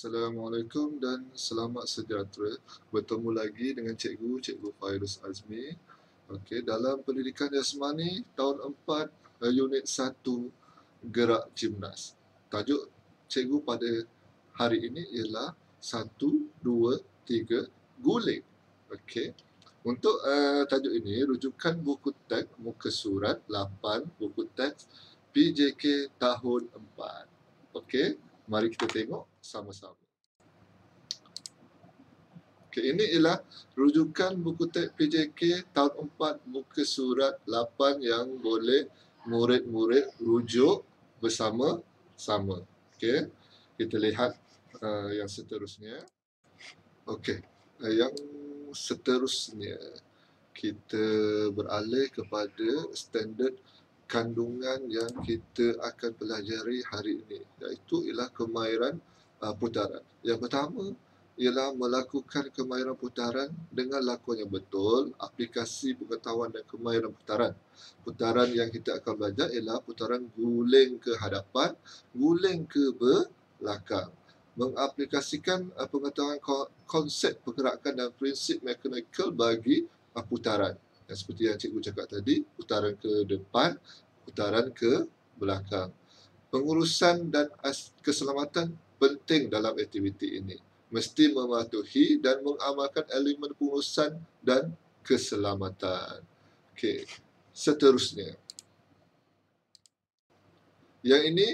Assalamualaikum dan selamat sejahtera. Bertemu lagi dengan Cikgu Fairuz Azmi. Okey, dalam pendidikan jasmani tahun 4, unit 1, gerak gimnas. Tajuk cikgu pada hari ini ialah 1, 2, 3, guling. Okey. Untuk tajuk ini, rujukan buku teks muka surat 8, buku teks PJK tahun 4. Okey, mari kita tengok sama-sama. Okey, ini ialah rujukan buku teks PJK tahun 4 muka surat 8 yang boleh murid-murid rujuk bersama-sama. Okey, kita lihat yang seterusnya. Okey, yang seterusnya kita beralih kepada standard kandungan yang kita akan pelajari hari ini, iaitu ialah kemahiran putaran. Yang pertama ialah melakukan kemahiran putaran dengan lakon yang betul, aplikasi pengetahuan dan kemahiran putaran. Putaran yang kita akan belajar ialah putaran guling ke hadapan, guling ke belakang. Mengaplikasikan pengetahuan konsep pergerakan dan prinsip mekanikal bagi putaran. Seperti yang cikgu cakap tadi, putaran ke depan, putaran ke belakang. Pengurusan dan keselamatan penting dalam aktiviti ini. Mesti mematuhi dan mengamalkan elemen pengurusan dan keselamatan. Okey, seterusnya. Yang ini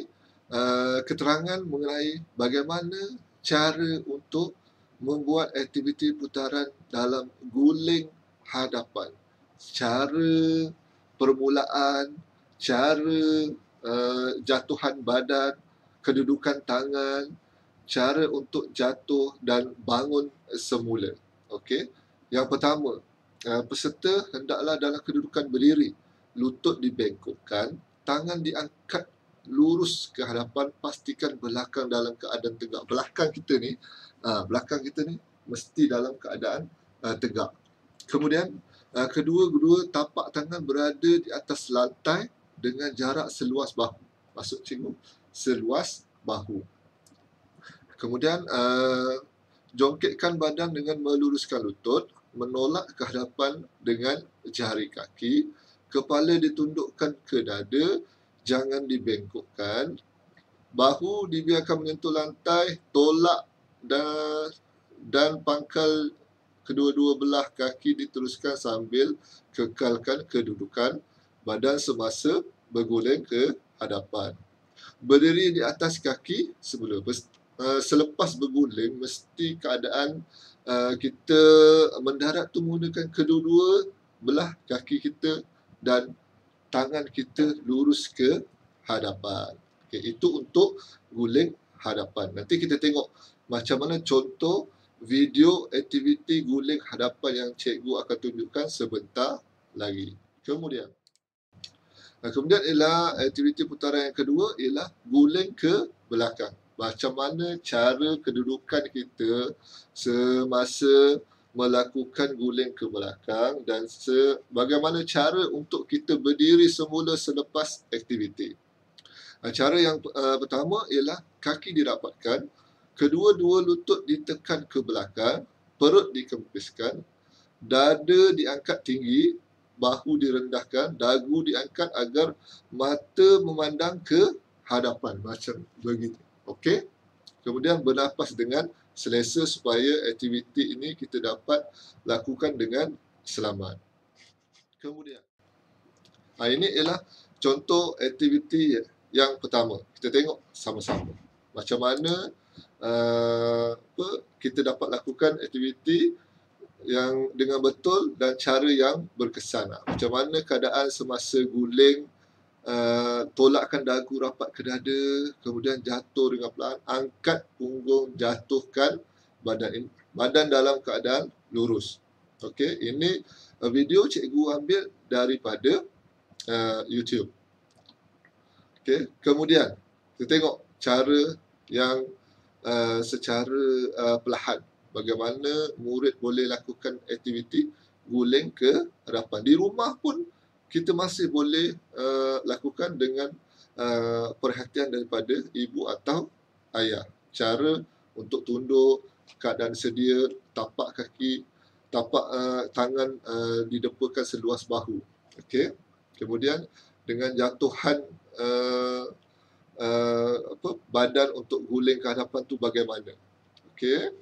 keterangan mengenai bagaimana cara untuk membuat aktiviti putaran dalam guling hadapan. Cara permulaan, cara jatuhan badan, kedudukan tangan, cara untuk jatuh dan bangun semula. Okey. Yang pertama, peserta hendaklah dalam kedudukan berdiri, lutut dibengkokkan, tangan diangkat lurus ke hadapan, pastikan belakang dalam keadaan tegak. Belakang kita ni mesti dalam keadaan tegak. Kemudian kedua-dua tapak tangan berada di atas lantai dengan jarak seluas bahu. Maksud cikgu, seluas bahu. Kemudian jongkitkan badan dengan meluruskan lutut, menolak ke hadapan dengan jari kaki, kepala ditundukkan ke dada, jangan dibengkokkan, bahu dibiarkan menyentuh lantai, tolak dan pangkal kedua-dua belah kaki diteruskan sambil kekalkan kedudukan badan semasa berguling ke hadapan. Berdiri di atas kaki semula. Selepas berguling, mesti keadaan kita mendarat tu menggunakan kedua-dua belah kaki kita dan tangan kita lurus ke hadapan. Okay, itu untuk guling hadapan. Nanti kita tengok macam mana contoh video aktiviti guling hadapan yang cikgu akan tunjukkan sebentar lagi. Kemudian ialah aktiviti putaran yang kedua ialah guling ke belakang. Macam mana cara kedudukan kita semasa melakukan guling ke belakang dan bagaimana cara untuk kita berdiri semula selepas aktiviti. Cara yang pertama ialah kaki dirapatkan, kedua-dua lutut ditekan ke belakang, perut dikempiskan, dada diangkat tinggi, bahu direndahkan, dagu diangkat agar mata memandang ke hadapan. Macam begitu. Okey? Kemudian bernafas dengan selesa supaya aktiviti ini kita dapat lakukan dengan selamat. Kemudian, ini ialah contoh aktiviti yang pertama. Kita tengok sama-sama. Macam mana kita dapat lakukan aktiviti yang dengan betul dan cara yang berkesan. Macam mana keadaan semasa guling, tolakkan dagu rapat ke dada, kemudian jatuh dengan perlahan, angkat punggung, jatuhkan badan dalam keadaan lurus. Okey, ini video cikgu ambil daripada YouTube. Okey, kemudian kita tengok cara yang secara perlahan bagaimana murid boleh lakukan aktiviti guling ke hadapan. Di rumah pun kita masih boleh lakukan dengan perhatian daripada ibu atau ayah. Cara untuk tunduk, keadaan sedia, tapak kaki, tapak tangan didepakan seluas bahu. Okey. Kemudian dengan jatuhan badan untuk guling ke hadapan tu bagaimana. Okey.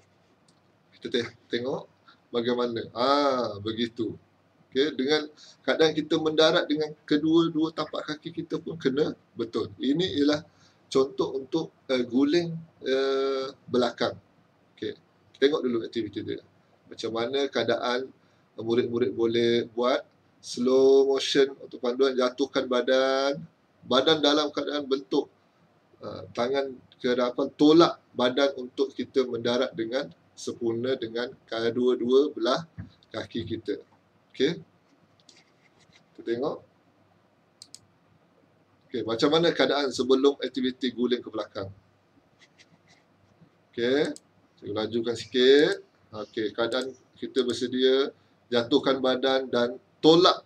Kita tengok bagaimana. Begitu. Okey, dengan keadaan kita mendarat dengan kedua-dua tapak kaki kita pun kena betul. Ini ialah contoh untuk guling belakang. Okey. Tengok dulu aktiviti dia. Macam mana keadaan murid-murid boleh buat slow motion untuk panduan, jatuhkan badan dalam keadaan bentuk tangan ke hadapan, tolak badan untuk kita mendarat dengan sempurna dengan kedua-dua belah kaki kita. Okey. Kita tengok. Okey, macam mana keadaan sebelum aktiviti guling ke belakang? Okey, saya lajukan sikit. Okey, keadaan kita bersedia, jatuhkan badan dan tolak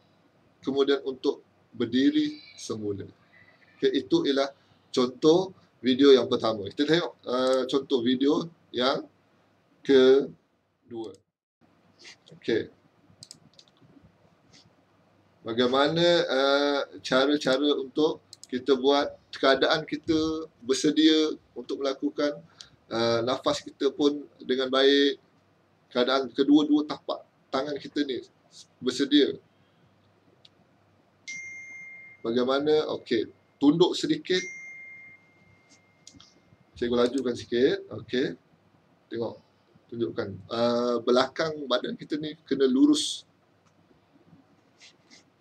kemudian untuk berdiri semula. Okey, itu ialah contoh video yang pertama. Kita tengok contoh video yang kedua. Okey. Bagaimana cara-cara untuk kita buat keadaan kita bersedia untuk melakukan nafas kita pun dengan baik, keadaan kedua-dua tapak tangan kita ni bersedia. Bagaimana? Okey, tunduk sedikit. Cikgu lajukan sikit. Okey. Tengok. Tunjukkan. Belakang badan kita ni kena lurus.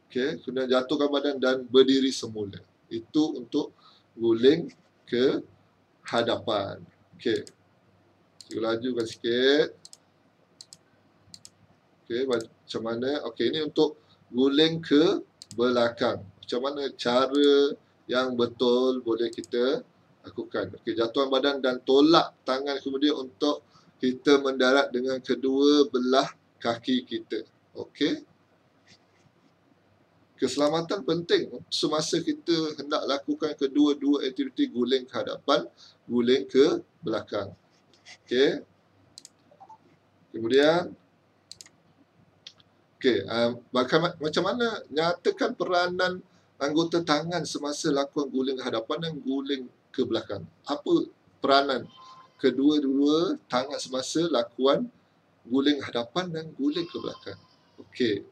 Okey, kena jatuhkan badan dan berdiri semula. Itu untuk guling ke hadapan. Okey. Cikgu lajukan sikit. Okey, macam mana? Okey, ini untuk guling ke belakang. Macam mana cara yang betul boleh kita lakukan. Okey, jatuhan badan dan tolak tangan kemudian untuk kita mendarat dengan kedua belah kaki kita. Okey. Keselamatan penting semasa kita hendak lakukan kedua-dua aktiviti guling ke hadapan, guling ke belakang. Okey. Kemudian macam mana nyatakan peranan anggota tangan semasa lakukan guling ke hadapan dan guling ke belakang. Apa peranan kedua-dua tangan semasa lakukan guling hadapan dan guling ke belakang. Okey.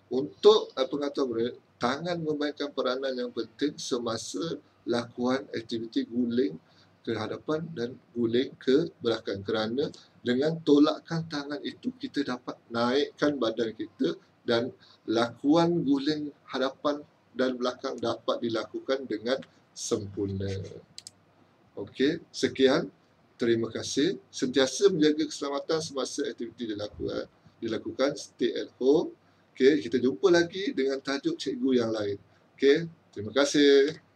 Untuk pengetahuan murid, tangan memainkan peranan yang penting semasa lakukan aktiviti guling ke hadapan dan guling ke belakang, kerana dengan tolakkan tangan itu kita dapat naikkan badan kita dan lakukan guling hadapan dan belakang dapat dilakukan dengan sempurna. Okey, sekian. Terima kasih. Sentiasa menjaga keselamatan semasa aktiviti dilakukan. Stay at home. Okey, kita jumpa lagi dengan tajuk cikgu yang lain. Okey, terima kasih.